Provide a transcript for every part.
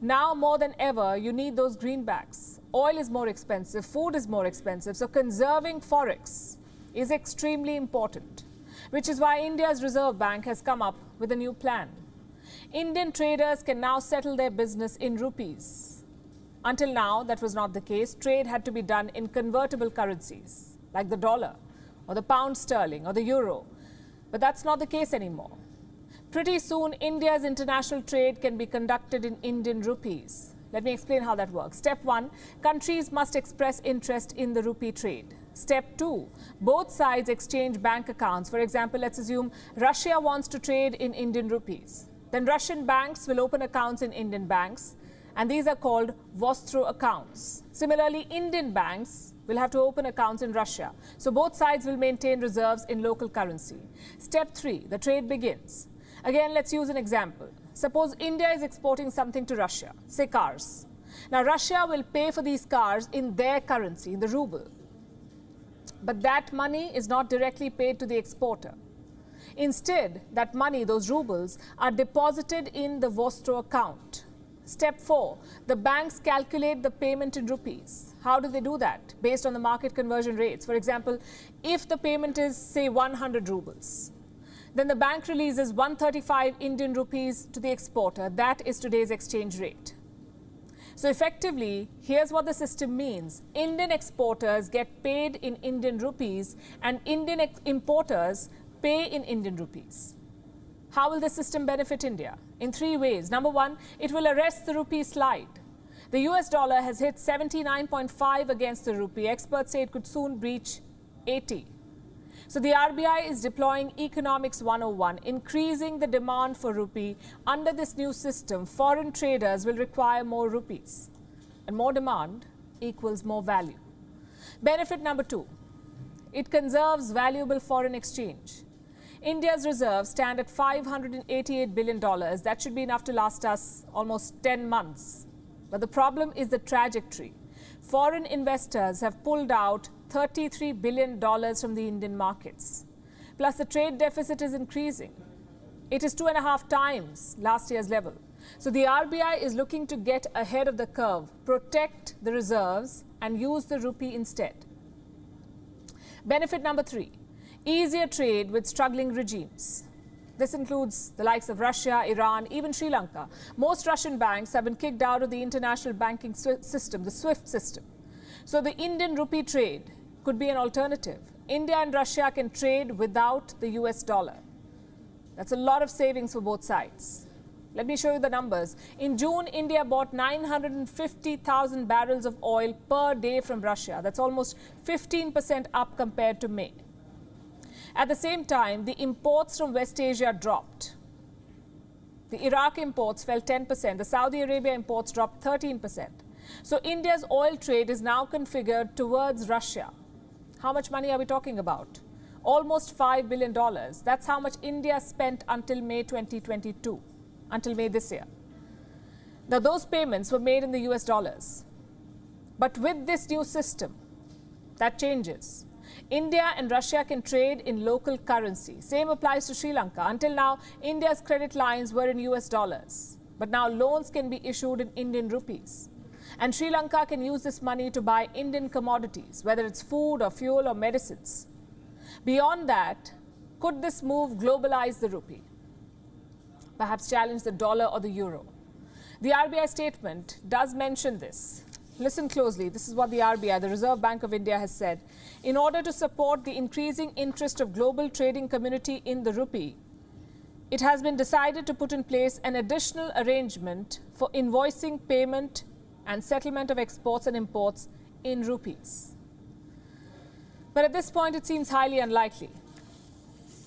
Now more than ever, you need those greenbacks. Oil is more expensive, food is more expensive, so conserving forex is extremely important, which is why India's Reserve Bank has come up with a new plan. Indian traders can now settle their business in rupees. Until now, that was not the case. Trade had to be done in convertible currencies, like the dollar, or the pound sterling, or the euro. But that's not the case anymore. Pretty soon, India's international trade can be conducted in Indian rupees. Let me explain how that works. Step 1, countries must express interest in the rupee trade. Step 2, both sides exchange bank accounts. For example, let's assume Russia wants to trade in Indian rupees. Then Russian banks will open accounts in Indian banks, and these are called Vostro accounts. Similarly, Indian banks will have to open accounts in Russia. So both sides will maintain reserves in local currency. Step 3, the trade begins. Again, let's use an example. Suppose India is exporting something to Russia, say cars. Now, Russia will pay for these cars in their currency, the ruble. But that money is not directly paid to the exporter. Instead, that money, those rubles, are deposited in the Vostro account. Step 4, the banks calculate the payment in rupees. How do they do that? Based on the market conversion rates. For example, if the payment is, say, 100 rubles, then the bank releases 135 Indian rupees to the exporter. That is today's exchange rate. So effectively, here's what the system means. Indian exporters get paid in Indian rupees and Indian importers pay in Indian rupees. How will the system benefit India? In 3 ways. Number 1, it will arrest the rupee slide. The US dollar has hit 79.5 against the rupee. Experts say it could soon breach 80. So the RBI is deploying Economics 101, increasing the demand for rupee. Under this new system, foreign traders will require more rupees. And more demand equals more value. Benefit number 2, it conserves valuable foreign exchange. India's reserves stand at $588 billion. That should be enough to last us almost 10 months. But the problem is the trajectory. Foreign investors have pulled out $33 billion from the Indian markets. Plus, the trade deficit is increasing. It is 2.5 times last year's level. So the RBI is looking to get ahead of the curve, protect the reserves, and use the rupee instead. Benefit number 3, easier trade with struggling regimes. This includes the likes of Russia, Iran, even Sri Lanka. Most Russian banks have been kicked out of the international banking system, the SWIFT system. So the Indian rupee trade could be an alternative. India and Russia can trade without the US dollar. That's a lot of savings for both sides. Let me show you the numbers. In June, India bought 950,000 barrels of oil per day from Russia. That's almost 15% up compared to May. At the same time, the imports from West Asia dropped. The Iraq imports fell 10%. The Saudi Arabia imports dropped 13%. So India's oil trade is now configured towards Russia. How much money are we talking about? Almost $5 billion. That's how much India spent until May 2022, until May this year. Now, those payments were made in the US dollars. But with this new system, that changes. India and Russia can trade in local currency. Same applies to Sri Lanka. Until now, India's credit lines were in US dollars. But now loans can be issued in Indian rupees. And Sri Lanka can use this money to buy Indian commodities, whether it's food or fuel or medicines. Beyond that, could this move globalize the rupee? Perhaps challenge the dollar or the euro? The RBI statement does mention this. Listen closely. This is what the RBI, the Reserve Bank of India, has said. In order to support the increasing interest of global trading community in the rupee, it has been decided to put in place an additional arrangement for invoicing, payment and settlement of exports and imports in rupees. But at this point, it seems highly unlikely.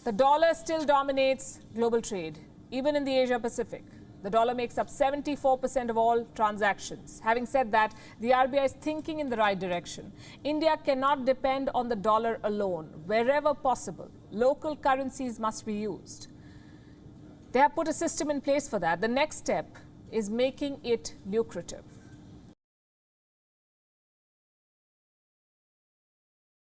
The dollar still dominates global trade, even in the Asia-Pacific. The dollar makes up 74% of all transactions. Having said that, the RBI is thinking in the right direction. India cannot depend on the dollar alone. Wherever possible, local currencies must be used. They have put a system in place for that. The next step is making it lucrative.